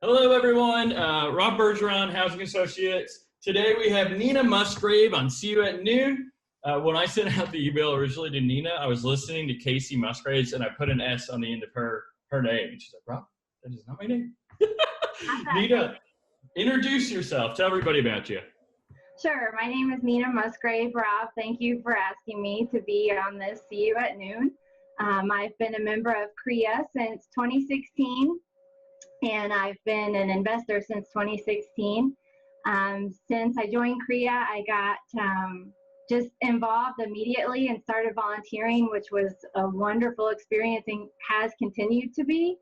Hello, everyone. Rob Bergeron, Housing Associates. Today we have Nina Musgrave on See You at Noon. When I sent out the email originally to Nina, I was listening to Casey Musgraves, and I put an S on the end of her name. And she's like, Rob, that is not my name. Nina, introduce yourself. Tell everybody about you. Sure. My name is Nina Musgrave. Rob, thank you for asking me to be on this See You at Noon. I've been a member of CREA since 2016. And I've been an investor since 2016. Since I joined CREA, I got just involved immediately and started volunteering, which was a wonderful experience and has continued to be.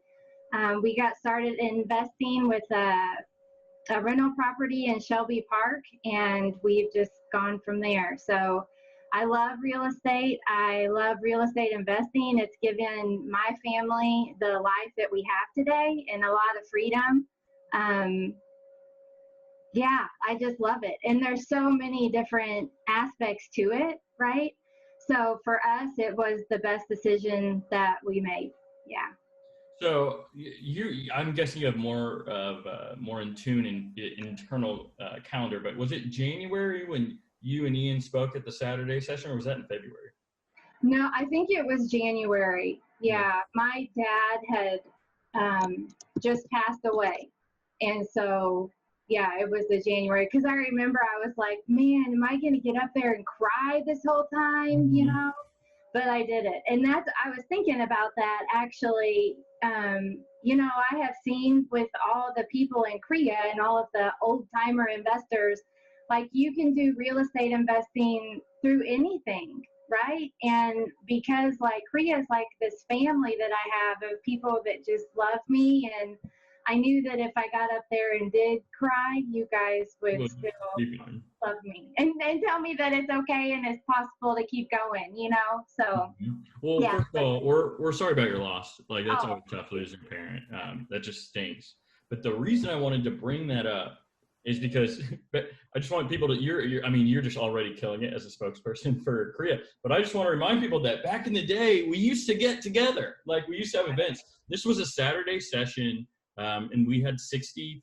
We got started investing with a rental property in Shelby Park, and we've just gone from there. So I love real estate. I love real estate investing. It's given my family the life that we have today and a lot of freedom. Yeah, I just love it. And there's so many different aspects to it, right? So for us, it was the best decision that we made. Yeah. So I'm guessing you have more in tune in internal calendar, but was it January when you and Ian spoke at the Saturday session, or was that in February? No, I think it was January. Yeah, my dad had just passed away. And so, yeah, it was the January. Because I remember I was like, man, am I going to get up there and cry this whole time, you know? But I did it. And I was thinking about that actually. You know, I have seen with all the people in CREA and all of the old timer investors, like you can do real estate investing through anything, right? And because like CREA is like this family that I have of people that just love me, and I knew that if I got up there and did cry, you guys would still love me and tell me that it's okay and it's possible to keep going, you know? So, well, yeah. First of all, we're sorry about your loss. Like that's always tough losing a parent. That just stinks. But the reason I wanted to bring that up is because I just want people to, you're just already killing it as a spokesperson for CREA, but I just want to remind people that back in the day, we used to get together. Like we used to have events. This was a Saturday session. And we had 60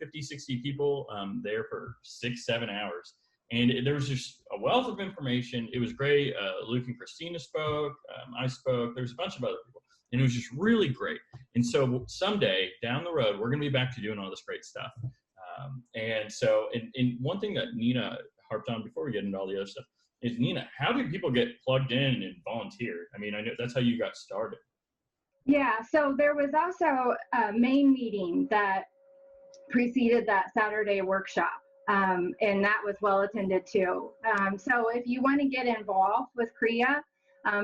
people there for 6-7 hours. And there was just a wealth of information. It was great. Luke and Christina spoke. I spoke. There was a bunch of other people. And it was just really great. And so someday down the road, we're going to be back to doing all this great stuff. And so, and one thing that Nina harped on before we get into all the other stuff is, Nina, how do people get plugged in and volunteer? I mean, I know that's how you got started. Yeah, so there was also a main meeting that preceded that Saturday workshop, and that was well attended too. So if you want to get involved with CREA,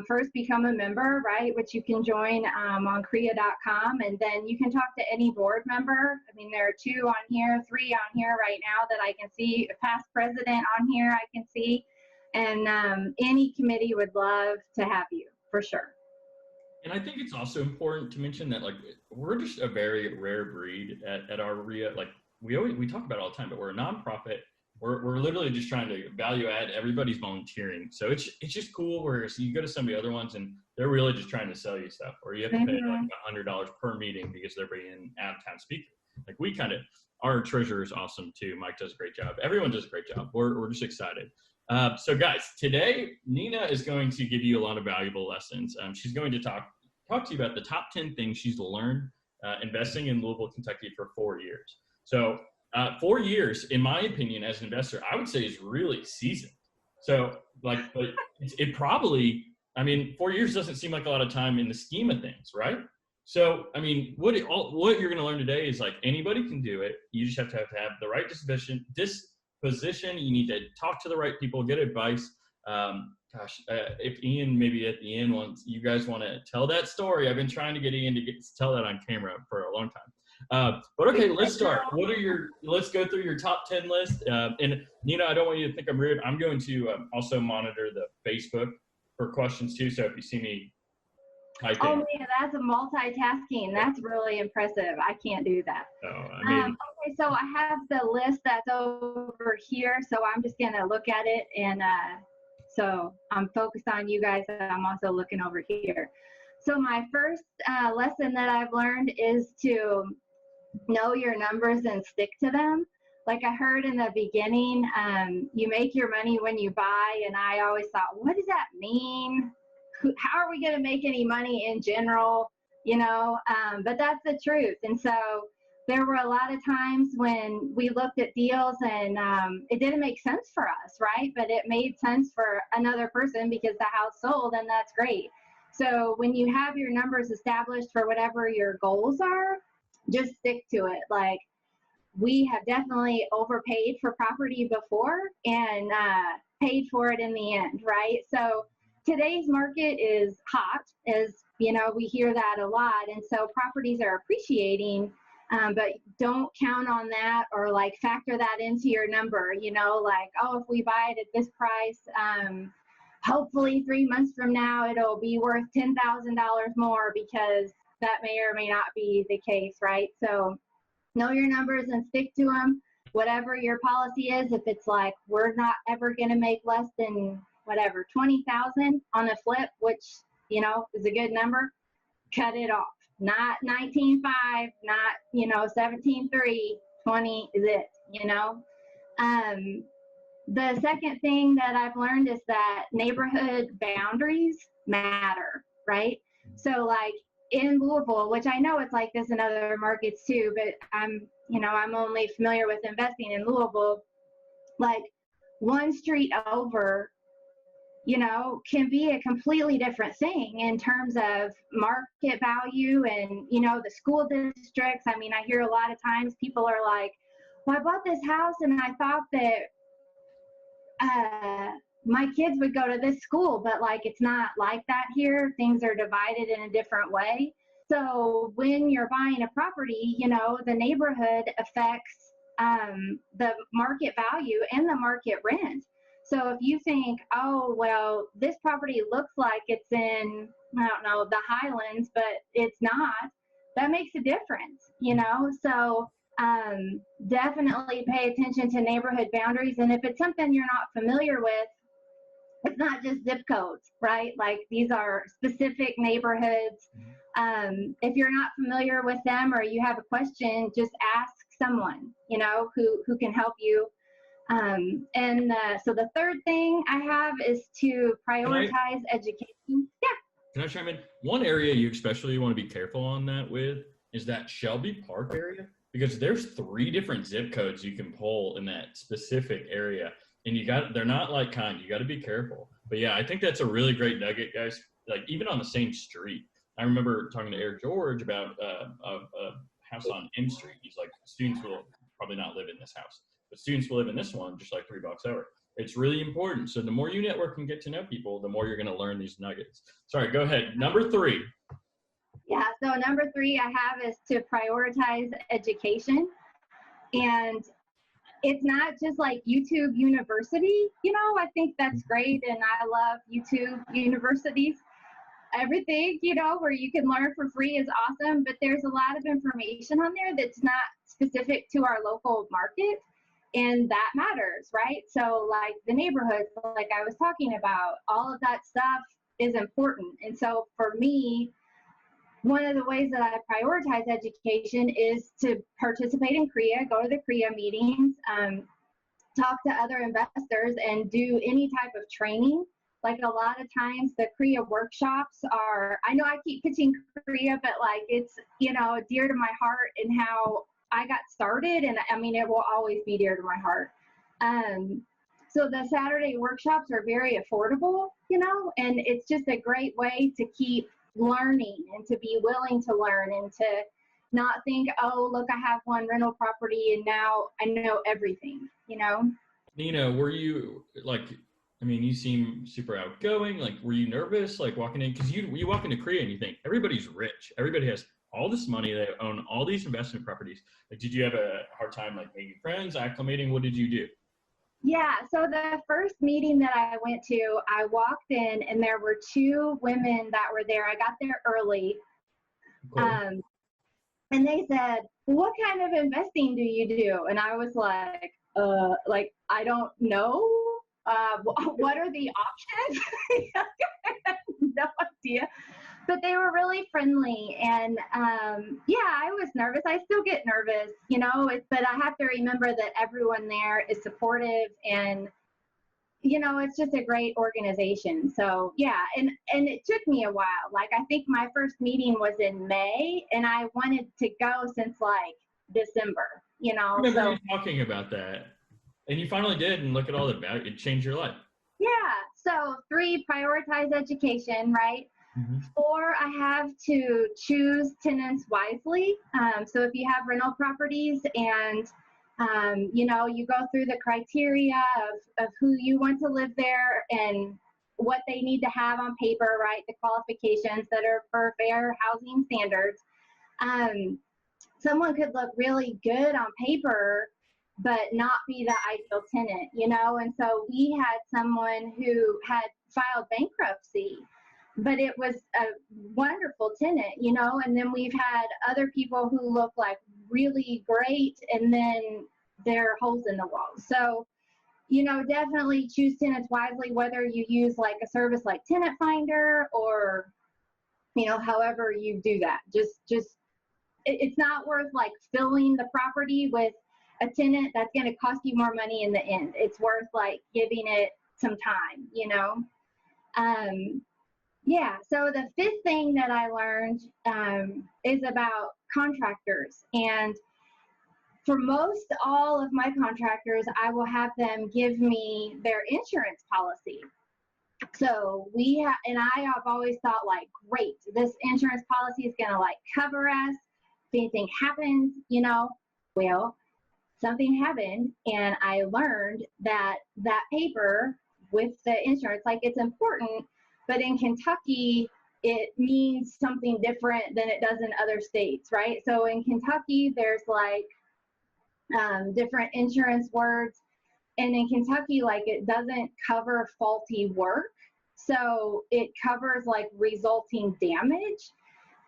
first become a member, right, which you can join on CREA.com, and then you can talk to any board member. I mean, there are 3 on here right now that I can see, a past president on here I can see, and any committee would love to have you, for sure. And I think it's also important to mention that, like, we're just a very rare breed at our RIA. Like, we talk about it all the time, but we're a nonprofit. We're literally just trying to value add. Everybody's volunteering. So it's just cool, whereas you go to some of the other ones and they're really just trying to sell you stuff, or you have to pay like $100 per meeting because they're bringing out-of-town speaker. Like our treasurer is awesome too. Mike does a great job. Everyone does a great job. We're just excited. So guys, today Nina is going to give you a lot of valuable lessons. She's going to talk to you about the top 10 things she's learned investing in Louisville, Kentucky for 4 years. So 4 years, in my opinion, as an investor, I would say is really seasoned. So but it probably, 4 years doesn't seem like a lot of time in the scheme of things, right? So, what you're going to learn today is like anybody can do it. You just have to have the right disposition. You need to talk to the right people, get advice. If Ian maybe at the end you guys want to tell that story. I've been trying to get Ian to tell that on camera for a long time. But okay, let's start. Let's go through your top 10 list. And Nina, I don't want you to think I'm rude. I'm going to also monitor the Facebook for questions too. So if you see me typing. Oh man, that's a multitasking. That's really impressive. I can't do that. Okay, so I have the list that's over here. So I'm just going to look at it, and so I'm focused on you guys. I'm also looking over here. So my first lesson that I've learned is to know your numbers and stick to them. Like I heard in the beginning, you make your money when you buy. And I always thought, what does that mean? How are we going to make any money in general? But that's the truth. And so there were a lot of times when we looked at deals and it didn't make sense for us, right? But it made sense for another person because the house sold, and that's great. So when you have your numbers established for whatever your goals are, just stick to it. Like, we have definitely overpaid for property before and paid for it in the end, right? So today's market is hot, as we hear that a lot. And so properties are appreciating, but don't count on that or like factor that into your number, like, oh, if we buy it at this price, hopefully 3 months from now, it'll be worth $10,000 more, because that may or may not be the case, right? So know your numbers and stick to them. Whatever your policy is, if it's like, we're not ever going to make less than whatever, 20,000 on a flip, which, is a good number, cut it off. Not 19.5, not, 17.3, 20 is it, The second thing that I've learned is that neighborhood boundaries matter, right? So like in Louisville, which I know it's like this in other markets too, but I'm only familiar with investing in Louisville, like one street over, can be a completely different thing in terms of market value and, the school districts. I mean, I hear a lot of times people are like, well, I bought this house and I thought that my kids would go to this school, but like, it's not like that here. Things are divided in a different way. So when you're buying a property, the neighborhood affects the market value and the market rent. So if you think, oh, well, this property looks like it's in, I don't know, the Highlands, but it's not, that makes a difference, So definitely pay attention to neighborhood boundaries. And if it's something you're not familiar with, it's not just zip codes, right? Like, these are specific neighborhoods. If you're not familiar with them or you have a question, just ask someone, who can help you. So the third thing I have is to prioritize education. Yeah. Can I chime in? One area you especially want to be careful on that with is that Shelby Park area, because there's 3 different zip codes you can pull in that specific area. And they're not like kind. You got to be careful. But yeah, I think that's a really great nugget, guys. Like, even on the same street. I remember talking to Eric George about a house on M Street. He's like, students will probably not live in this house, but students will live in this one, just like $3 over. It's really important. So the more you network and get to know people, the more you're going to learn these nuggets. Sorry, go ahead. Number 3. Yeah, so number 3 I have is to prioritize education. And it's not just like YouTube University, I think that's great. And I love YouTube universities. Everything, where you can learn for free is awesome, but there's a lot of information on there that's not specific to our local market. And that matters, right? So like the neighborhoods, like I was talking about, all of that stuff is important. And so for me, one of the ways that I prioritize education is to participate in CREA, go to the CREA meetings, talk to other investors, and do any type of training. Like, a lot of times the CREA workshops are, I know I keep pitching CREA, but like, it's, dear to my heart and how I got started. And I mean, it will always be dear to my heart. So the Saturday workshops are very affordable, and it's just a great way to keep learning and to be willing to learn and to not think, oh, look, I have one rental property and now I know everything, Nina, were you like, I mean, you seem super outgoing. Like, were you nervous, like walking in? Because you walk into Korea and you think everybody's rich. Everybody has all this money. They own all these investment properties. Like, did you have a hard time, like, making friends, acclimating? What did you do? Yeah, so the first meeting that I went to, I walked in and there were 2 women that were there. I got there early. Cool. And they said, what kind of investing do you do? And I was like, I don't know. What are the options? I had no idea. But they they were really friendly. And yeah, I was nervous. I still get nervous, you know, but I have to remember that everyone there is supportive, and you know, it's just a great organization. So yeah, and it took me a while. Like, I think my first meeting was in May, and I wanted to go since like December, you know. I remember So you talking about that, and you finally did, and look at all the value. It changed your life. yeah. So 3, prioritize education, right? Mm-hmm. 4, I have to choose tenants wisely. So if you have rental properties and you know, you go through the criteria of who you want to live there and what they need to have on paper, right? The qualifications that are for fair housing standards. Someone could look really good on paper, but not be the ideal tenant, you know? And so we had someone who had filed bankruptcy, but it was a wonderful tenant, you know? And then we've had other people who look like really great, and then there are holes in the wall. So, you know, definitely choose tenants wisely, whether you use like a service like Tenant Finder or, you know, however you do that. Just it's not worth like filling the property with a tenant that's going to cost you more money in the end. It's worth like giving it some time, you know? Yeah, so the 5th thing that I learned is about contractors. And for most all of my contractors, I will have them give me their insurance policy. So and I have always thought like, great, this insurance policy is going to like cover us if anything happens, you know. Well, something happened, and I learned that that paper with the insurance, like, it's important, but in Kentucky, it means something different than it does in other states, right? So in Kentucky, there's like different insurance words, and in Kentucky, like, it doesn't cover faulty work, so it covers like resulting damage.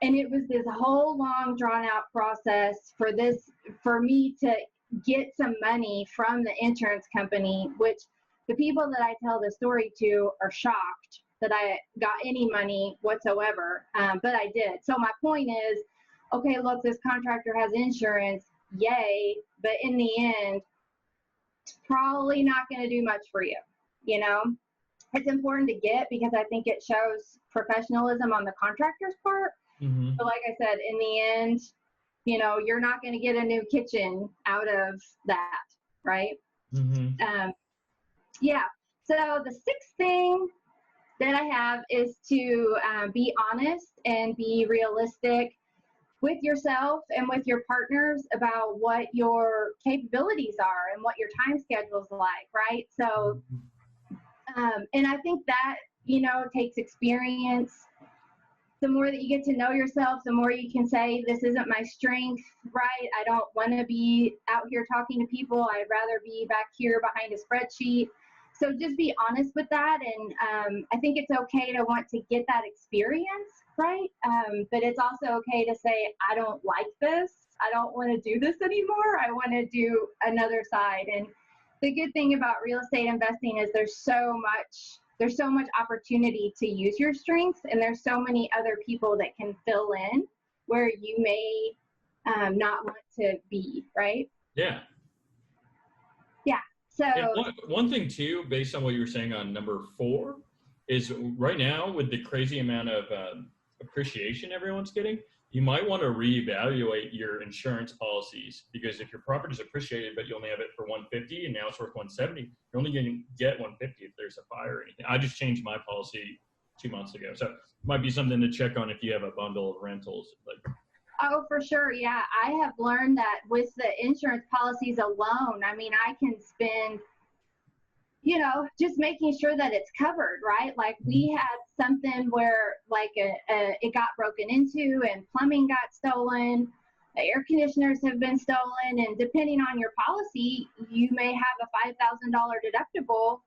And it was this whole long drawn out process for me to get some money from the insurance company, which the people that I tell the story to are shocked that I got any money whatsoever, but I did. So my point is, okay, look, this contractor has insurance, yay, but in the end, it's probably not going to do much for you, you know? It's important to get because I think it shows professionalism on the contractor's part. Mm-hmm. But like I said, in the end, you know, you're not going to get a new kitchen out of that, right? Mm-hmm. Yeah. So the 6th thing that I have is to be honest and be realistic with yourself and with your partners about what your capabilities are and what your time schedule is like, right? So, and I think that, you know, takes experience. The more that you get to know yourself, the more you can say, this isn't my strength, right? I don't want to be out here talking to people. I'd rather be back here behind a spreadsheet. So just be honest with that. And I think it's okay to want to get that experience, right? But it's also okay to say, I don't like this. I don't want to do this anymore. I want to do another side. And the good thing about real estate investing is there's so much opportunity to use your strengths, and there's so many other people that can fill in where you may not want to be, right? Yeah. Yeah. So one thing too, based on what you were saying on number 4, is right now with the crazy amount of appreciation everyone's getting, you might want to reevaluate your insurance policies, because if your property is appreciated but you only have it for $150 and now it's worth $170, you're only going to get $150 if there's a fire or anything. I just changed my policy 2 months ago, so it might be something to check on if you have a bundle of rentals. Oh, for sure. Yeah, I have learned that with the insurance policies alone, I mean, I can spend, you know, just making sure that it's covered, right? Like, we had something where like it got broken into and plumbing got stolen, the air conditioners have been stolen, and depending on your policy, you may have a $5,000 deductible,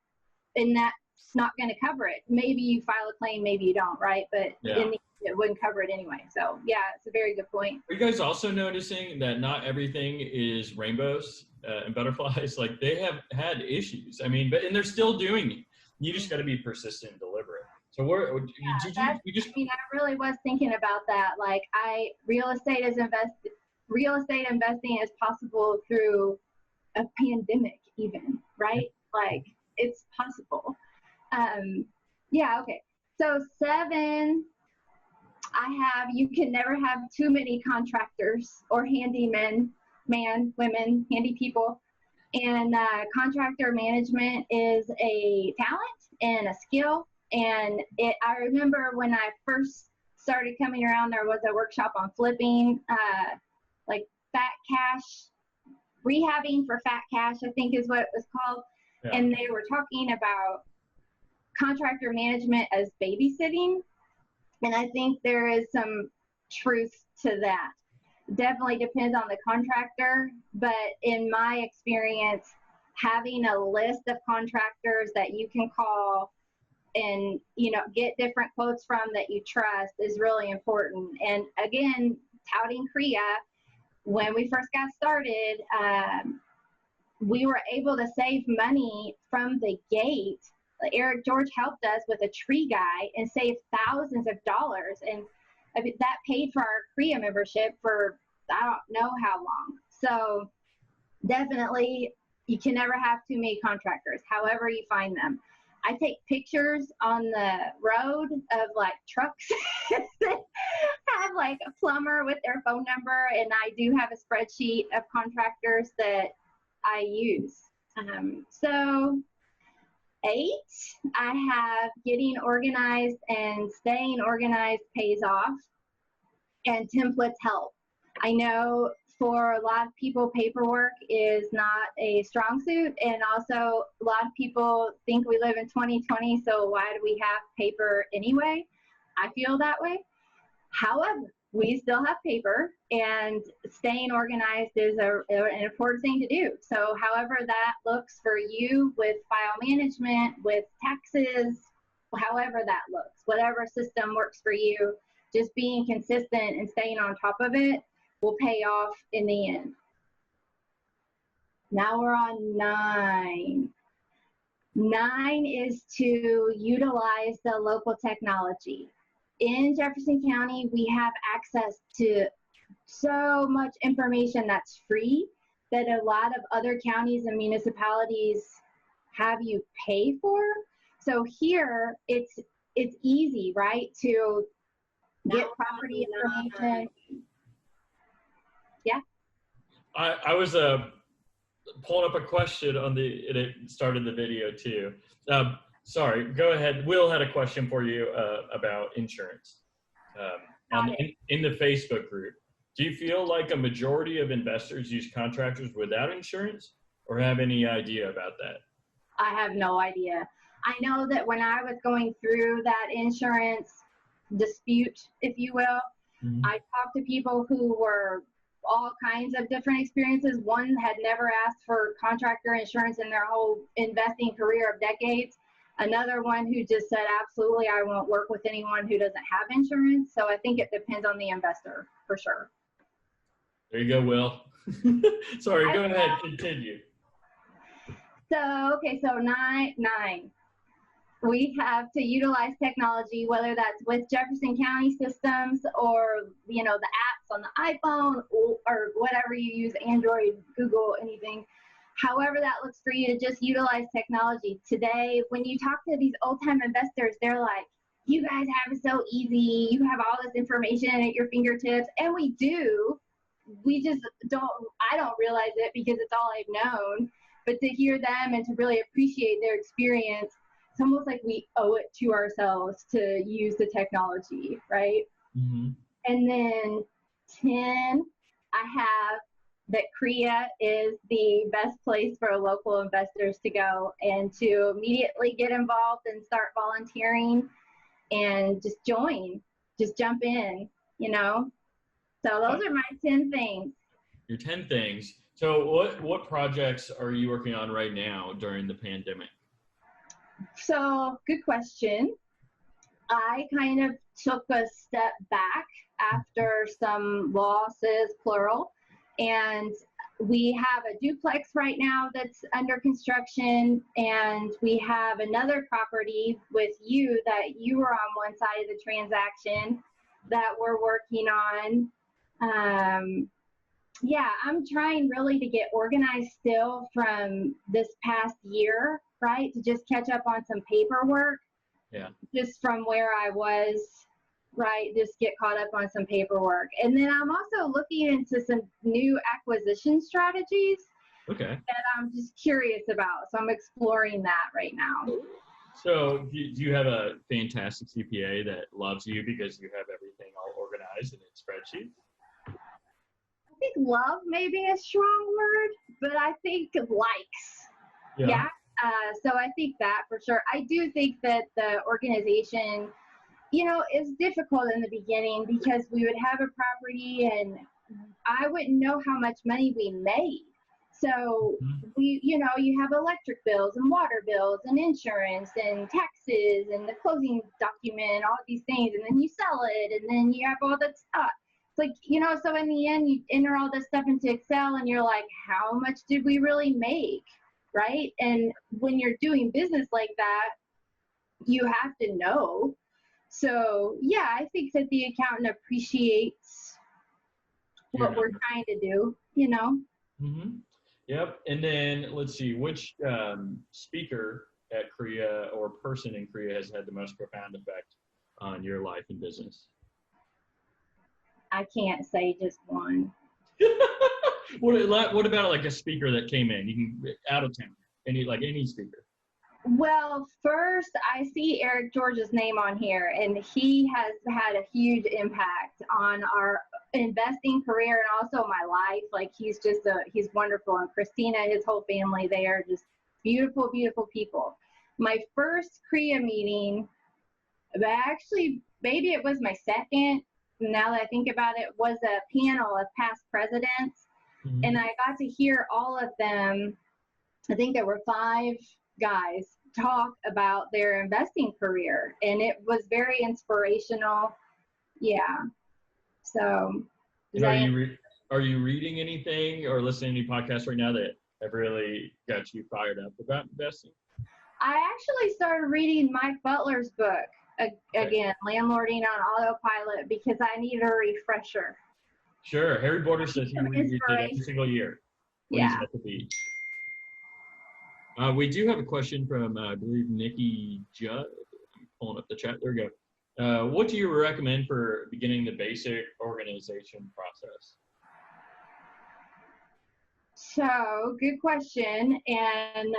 and that's not going to cover it. Maybe you file a claim, maybe you don't, right? But in the end, it wouldn't cover it anyway. So yeah, it's a very good point. Are you guys also noticing that not everything is rainbows and butterflies? Like, they have had issues. I mean, and they're still doing it. You just got to be persistent and deliberate. So you just I mean, I really was thinking about that. Like, real estate investing is possible through a pandemic, even, right? Like, it's possible. Yeah, okay. So 7, you can never have too many contractors or handymen, women, handy people. And contractor management is a talent and a skill. And I remember when I first started coming around, there was a workshop on flipping, like fat cash, rehabbing for fat cash, I think is what it was called. Yeah. And they were talking about contractor management as babysitting. And I think there is some truth to that. Definitely depends on the contractor, but in my experience, having a list of contractors that you can call and, you know, get different quotes from that you trust is really important. And again, touting CREA, when we first got started, we were able to save money from the gate. Eric George helped us with a tree guy and saved thousands of dollars. And I mean, that paid for our CREA membership for I don't know how long. So definitely, you can never have too many contractors, however you find them. I take pictures on the road of like trucks that have like a plumber with their phone number, and I do have a spreadsheet of contractors that I use. So 8, I have getting organized and staying organized pays off, and templates help. I know for a lot of people, paperwork is not a strong suit, and also a lot of people think we live in 2020, so why do we have paper anyway? I feel that way. However, we still have paper, and staying organized is an important thing to do. So however that looks for you with file management, with taxes, however that looks, whatever system works for you, just being consistent and staying on top of it will pay off in the end. Now we're on 9. 9 is to utilize the local technology. In Jefferson County, we have access to so much information that's free that a lot of other counties and municipalities have you pay for. So here, it's easy, right, to get property information. Yeah. I was pulling up a question and it started the video too. Sorry, go ahead. Will had a question for you about insurance. In the Facebook group, do you feel like a majority of investors use contractors without insurance, or have any idea about that? I have no idea. I know that when I was going through that insurance dispute, if you will, I talked to people who were all kinds of different experiences. One had never asked for contractor insurance in their whole investing career of decades. Another one who just said, absolutely, I won't work with anyone who doesn't have insurance. So I think it depends on the investor for sure. There you go, Will. Sorry, go ahead, continue. So, okay, so 9. We have to utilize technology, whether that's with Jefferson County systems or, you know, the apps on the iPhone or whatever you use, Android, Google, anything. However that looks for you, to just utilize technology. Today, when you talk to these old-time investors, they're like, you guys have it so easy. You have all this information at your fingertips. And we do. We just I don't realize it because it's all I've known. But to hear them and to really appreciate their experience, it's almost like we owe it to ourselves to use the technology, right? And then 10, I have that CREA is the best place for local investors to go and to immediately get involved and start volunteering and just jump in, you know? So those are my 10 things. Your 10 things. So what projects are you working on right now during the pandemic? So good question. I kind of took a step back after some losses, plural, and we have a duplex right now that's under construction, and we have another property with you that you were on one side of the transaction that we're working on. Yeah, I'm trying really to get organized still from this past year, right? To just catch up on some paperwork. Yeah. Just from where I was, right? Just get caught up on some paperwork. And then I'm also looking into some new acquisition strategies Okay. that I'm just curious about. So I'm exploring that right now. So do you have a fantastic CPA that loves you because you have everything all organized and in spreadsheets? I think love may be a strong word, but I think likes. Yeah. So I think that for sure. I do think that the organization, you know, is difficult in the beginning because we would have a property and I wouldn't know how much money we made. So we, you know, you have electric bills and water bills and insurance and taxes and the closing document, all these things, and then you sell it and then you have all that stuff. It's like, you know, so in the end you enter all this stuff into Excel and you're like, how much did we really make? Right? And when you're doing business like that, you have to know. So yeah, I think that the accountant appreciates what we're trying to do, you know? Mm-hmm. Yep. And then let's see, which speaker at Korea or person in Korea has had the most profound effect on your life and business? I can't say just one. What about like a speaker that came in? You can out of town, any speaker. Well, first I see Eric George's name on here, and he has had a huge impact on our investing career and also my life. Like he's wonderful, and Christina, his whole family, they are just beautiful, beautiful people. My first Korea meeting, but actually maybe it was my second, now that I think about it, was a panel of past presidents. Mm-hmm. And I got to hear all of them. I think there were 5 guys talk about their investing career, and it was very inspirational. Yeah. So are you reading anything or listening to any podcasts right now that have really got you fired up about investing? I actually started reading Mike Butler's book again, Landlording on Autopilot, because I needed a refresher. Sure. Harry Porter says he reads it every single year when he's at the beach. We do have a question from, I believe, Nikki Judd. I'm pulling up the chat. There we go. What do you recommend for beginning the basic organization process? So, good question. And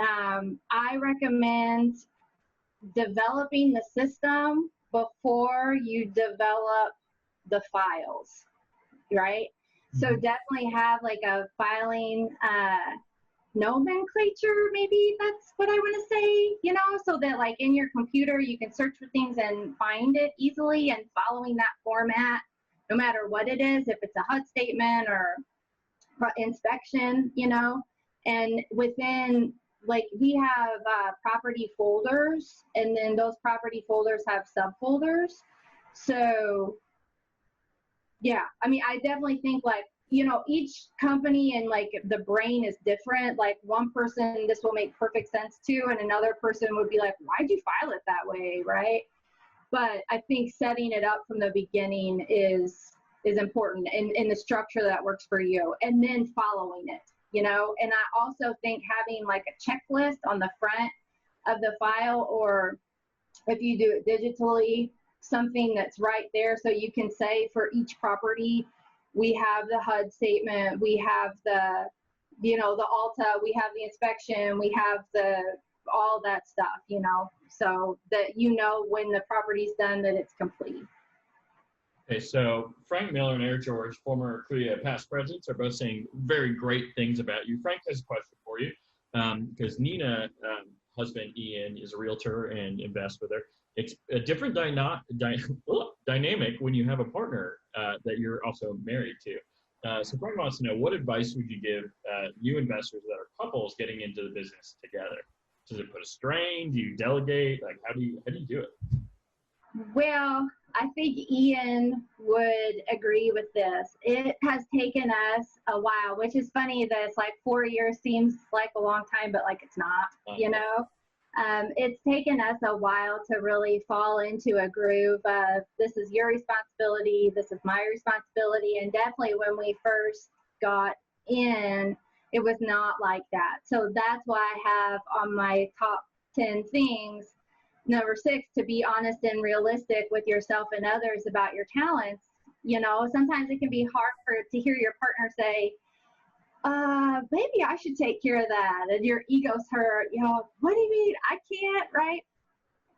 I recommend developing the system before you develop the files, right? Mm-hmm. So definitely have like a filing nomenclature, maybe that's what I want to say, you know, so that like in your computer you can search for things and find it easily, and following that format, no matter what it is, if it's a HUD statement or inspection, you know. And within, like, we have property folders, and then those property folders have subfolders. So yeah, I mean, I definitely think, like, you know, each company and like the brain is different. Like one person, this will make perfect sense to, and another person would be like, why'd you file it that way, right? But I think setting it up from the beginning is important, in the structure that works for you, and then following it, you know. And I also think having like a checklist on the front of the file, or if you do it digitally, something that's right there, so you can say for each property, we have the HUD statement, we have the, you know, the ALTA, we have the inspection, we have all that stuff, you know, so that you know when the property's done that it's complete. Okay, so Frank Miller and Eric George, former Korea past presidents, are both saying very great things about you. Frank has a question for you, because Nina, husband Ian, is a realtor and invests with her. It's a different dynamic when you have a partner that you're also married to. So Frank wants to know, what advice would you give new investors that are couples getting into the business together? Does it put a strain? Do you delegate? Like, how do you do it? Well, I think Ian would agree with this. It has taken us a while, which is funny that it's like 4 years seems like a long time, but like it's not, you know? It's taken us a while to really fall into a groove of this is your responsibility, this is my responsibility. And definitely when we first got in, it was not like that. So that's why I have on my top 10 things, number 6, to be honest and realistic with yourself and others about your talents. You know, sometimes it can be hard to hear your partner say, maybe I should take care of that. And your ego's hurt, you know, what do you mean? I can't, right?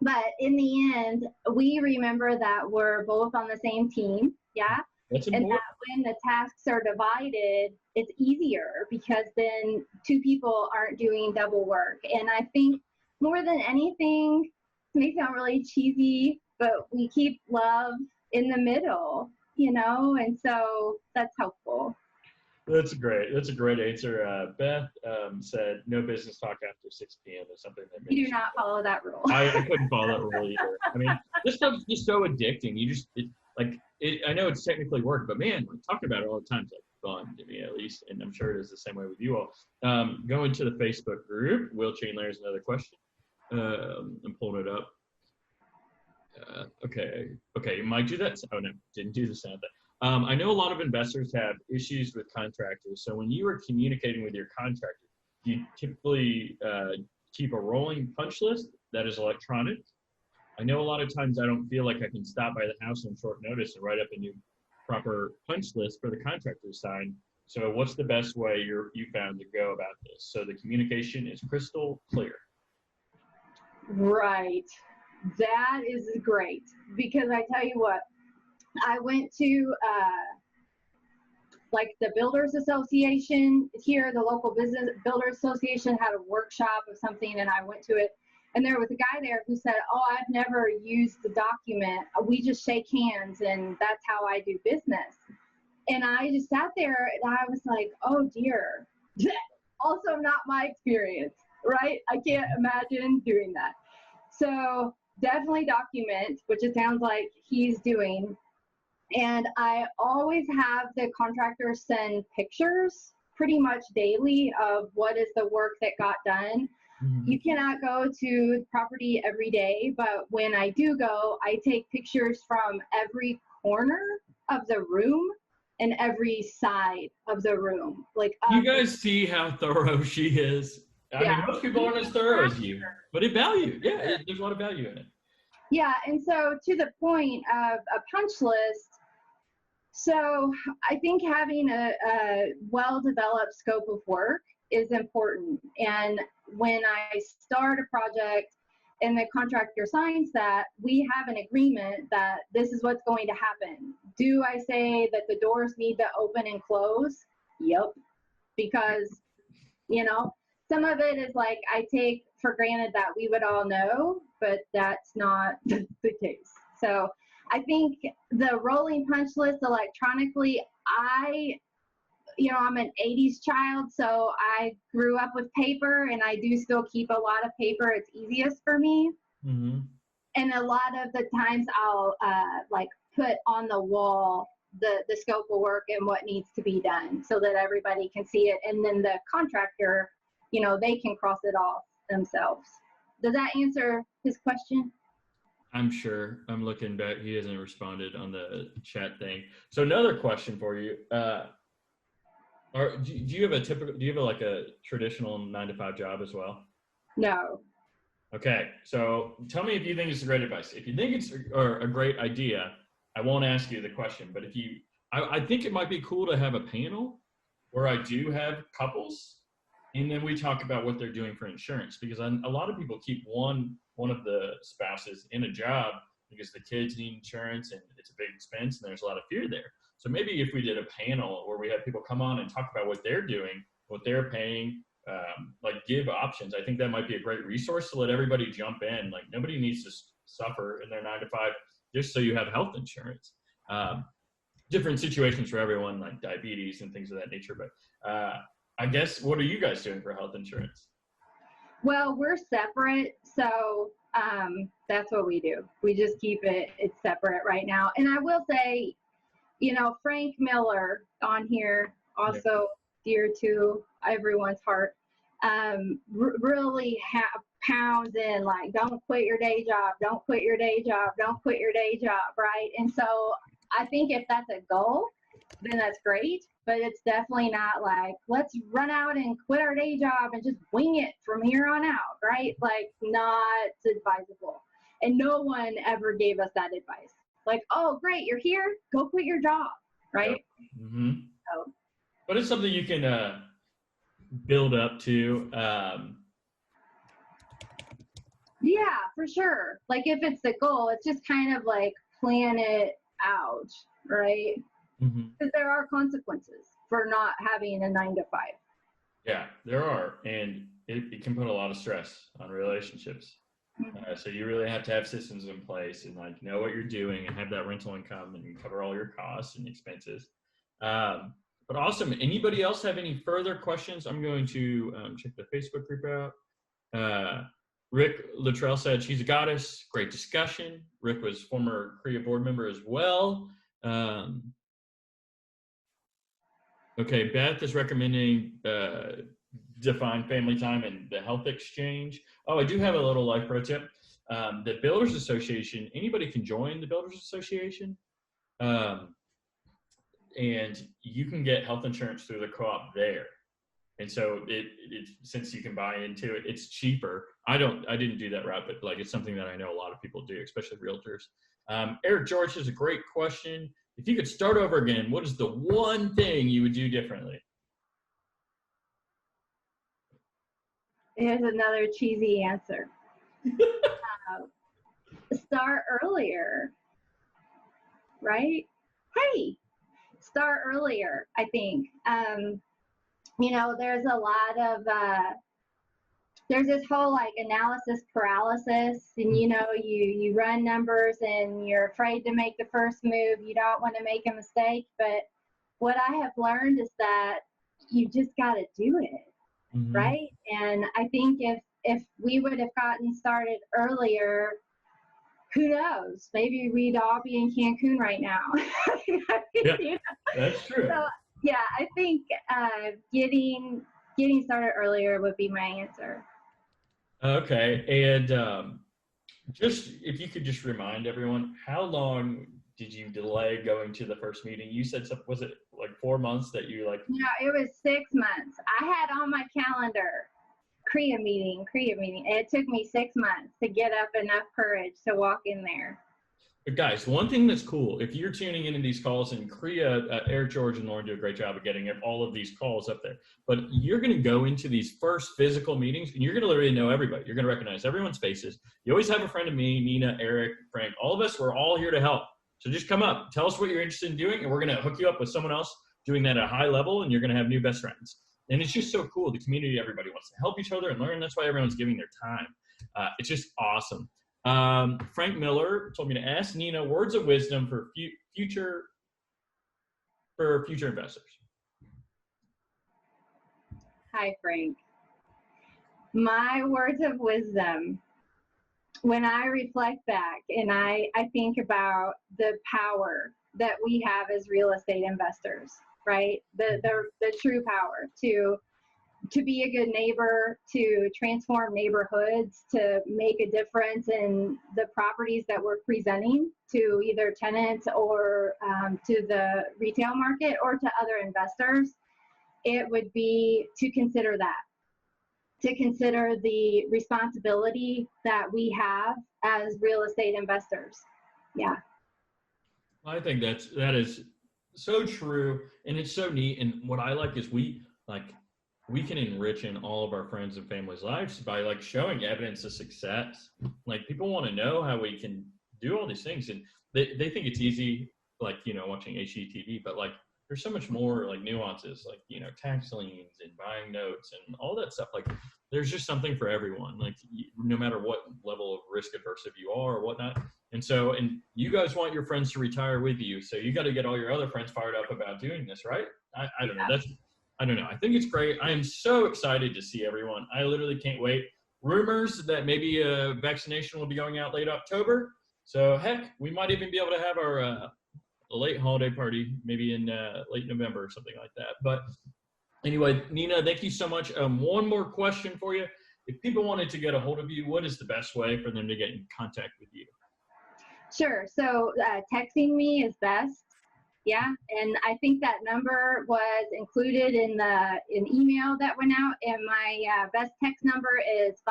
But in the end, we remember that we're both on the same team. Yeah. That's and important. that when the tasks are divided, it's easier because then 2 people aren't doing double work. And I think more than anything, it may sound really cheesy, but we keep love in the middle, you know, and so that's helpful. That's great. That's a great answer. Beth said no business talk after 6 p.m. is something that You do not follow that rule. I couldn't follow that rule either. I mean, this stuff's just so addicting. You just, I know it's technically work, but man, we're talking about it all the time. It's like fun to me at least, and I'm sure it is the same way with you all. Going to the Facebook group, Will Chandler has another question. I'm pulling it up. Okay, you might do that. Oh no, didn't do the sound. I know a lot of investors have issues with contractors. So when you are communicating with your contractor, do you typically keep a rolling punch list that is electronic? I know a lot of times I don't feel like I can stop by the house on short notice and write up a new proper punch list for the contractor to sign. So what's the best way you found to go about this so the communication is crystal clear? Right. That is great, because I tell you what, I went to like the Builders Association here, the local business Builders Association had a workshop of something, and I went to it, and there was a guy there who said, oh, I've never used the document. We just shake hands, and that's how I do business. And I just sat there, and I was like, oh dear. Also not my experience, right? I can't imagine doing that. So definitely document, which it sounds like he's doing. And I always have the contractor send pictures pretty much daily of what is the work that got done. Mm-hmm. You cannot go to the property every day, but when I do go, I take pictures from every corner of the room and every side of the room. Like, you guys see how thorough she is. I mean, most people aren't as thorough as you, but there's a lot of value in it. Yeah, and so to the point of a punch list, so I think having a well-developed scope of work is important. And when I start a project and the contractor signs that, we have an agreement that this is what's going to happen. Do I say that the doors need to open and close? Yep. Because, you know, some of it is like I take for granted that we would all know, but that's not the case. So I think the rolling punch list electronically, I'm an 80s child, so I grew up with paper, and I do still keep a lot of paper. It's easiest for me. Mm-hmm. And a lot of the times I'll put on the wall the scope of work and what needs to be done so that everybody can see it. And then the contractor, they can cross it off themselves. Does that answer his question? I'm sure. I'm looking back. He hasn't responded on the chat thing. So another question for you. Do you have a traditional 9-to-5 job as well? No. Okay. So tell me if you think it's a great advice. If you think it's a great idea, I won't ask you the question, but I think it might be cool to have a panel where I do have couples, and then we talk about what they're doing for insurance, because a lot of people keep one of the spouses in a job because the kids need insurance and it's a big expense and there's a lot of fear there. So maybe if we did a panel where we had people come on and talk about what they're doing, what they're paying, give options, I think that might be a great resource to let everybody jump in. Like, nobody needs to suffer in their 9-to-5 just so you have health insurance. Different situations for everyone, like diabetes and things of that nature. But I guess, what are you guys doing for health insurance? Well, we're separate, so that's what we do. We just keep it's separate right now. And I will say, Frank Miller on here, also dear to everyone's heart, really pounds in, like, don't quit your day job, don't quit your day job, don't quit your day job, right? And so I think if that's a goal, then that's great, but it's definitely not like, let's run out and quit our day job and just wing it from here on out, right? Like, not advisable. And no one ever gave us that advice. Like, oh, great, you're here, go quit your job, right? Yep. Mm-hmm. So, but it's something you can build up to. Yeah, for sure. Like, if it's the goal, it's just kind of like plan it out, right? Because there are consequences for not having a 9 to 5. Yeah, there are, and it can put a lot of stress on relationships. So you really have to have systems in place and like know what you're doing and have that rental income and cover all your costs and expenses. But awesome. Anybody else have any further questions? I'm going to check the Facebook group out. Rick Luttrell said, she's a goddess. Great discussion. Rick was former CREA board member as well. Okay, Beth is recommending define family time and the health exchange. Oh, I do have a little life pro tip. The Builders Association, anybody can join the Builders Association. And you can get health insurance through the co-op there. And so it since you can buy into it, it's cheaper. I didn't do that route, but like it's something that I know a lot of people do, especially realtors. Eric George has a great question. If you could start over again, what is the one thing you would do differently? Here's another cheesy answer. Start earlier, right? Hey, start earlier, I think. There's a lot of, there's this whole like analysis paralysis, and you run numbers and you're afraid to make the first move. You don't want to make a mistake. But what I have learned is that you just got to do it, right? And I think if we would have gotten started earlier, who knows? Maybe we'd all be in Cancun right now. Yeah, that's true. So, yeah, I think getting started earlier would be my answer. Okay, and just if you could just remind everyone, how long did you delay going to the first meeting? You said was it like 4 months that you like? No, it was 6 months. I had on my calendar CREA meeting. It took me 6 months to get up enough courage to walk in there. But guys, one thing that's cool, if you're tuning into these calls, and CREA, Eric George and Lauren do a great job of getting all of these calls up there, but you're going to go into these first physical meetings and you're going to literally know everybody. You're going to recognize everyone's faces. You always have a friend of me, Nina, Eric, Frank, all of us, we're all here to help. So just come up, tell us what you're interested in doing, and we're going to hook you up with someone else doing that at a high level, and you're going to have new best friends. And it's just so cool. The community, everybody wants to help each other and learn. That's why everyone's giving their time. It's just awesome. Frank Miller told me to ask Nina words of wisdom for future investors. Hi, Frank. My words of wisdom, when I reflect back and I think about the power that we have as real estate investors, right? The true power to be a good neighbor, to transform neighborhoods, to make a difference in the properties that we're presenting to either tenants or to the retail market or to other investors, it would be to consider that, to consider the responsibility that we have as real estate investors. Yeah. I think that is so true, and it's so neat. And what I like is we can enrich in all of our friends and family's lives by like showing evidence of success. Like people want to know how we can do all these things, and they think it's easy, like, watching HGTV, but like there's so much more like nuances, like, tax liens and buying notes and all that stuff. Like there's just something for everyone, like no matter what level of risk adverse you are or whatnot. And you guys want your friends to retire with you. So you got to get all your other friends fired up about doing this, right? I don't know. I don't know. I think it's great. I am so excited to see everyone. I literally can't wait. Rumors that maybe a vaccination will be going out late October. So heck, we might even be able to have our late holiday party, maybe in late November or something like that. But anyway, Nina, thank you so much. One more question for you. If people wanted to get a hold of you, what is the best way for them to get in contact with you? Sure. So texting me is best. Yeah, and I think that number was included in an email that went out, and my best text number is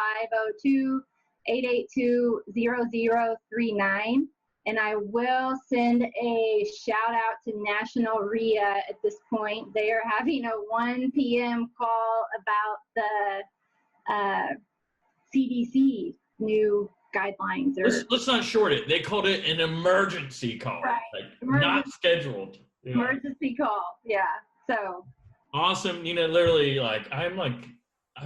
502-882-0039, and I will send a shout out to National RIA at this point. They are having a 1 p.m. call about the CDC new guidelines. Let's not short it. They called it an emergency call, right. Not scheduled. Yeah. Emergency call, yeah. So awesome, Nina. Literally, I'm like, I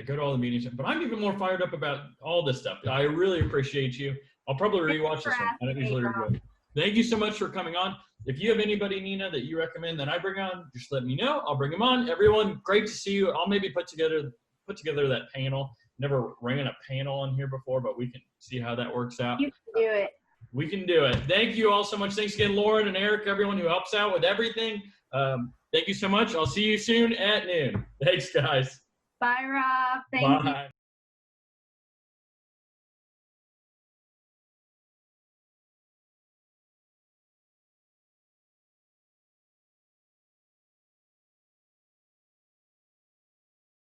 go to all the meetings, but I'm even more fired up about all this stuff. I really appreciate you. I'll probably rewatch this one. I don't usually rewatch. Thank you so much for coming on. If you have anybody, Nina, that you recommend that I bring on, just let me know. I'll bring them on. Everyone, great to see you. I'll maybe put together that panel. Never ran a panel on here before, but we can see how that works out. You can do it. We can do it. Thank you all so much. Thanks again, Lauren and Eric, everyone who helps out with everything. Thank you so much. I'll see you soon at noon. Thanks, guys. Bye, Rob. Thank you.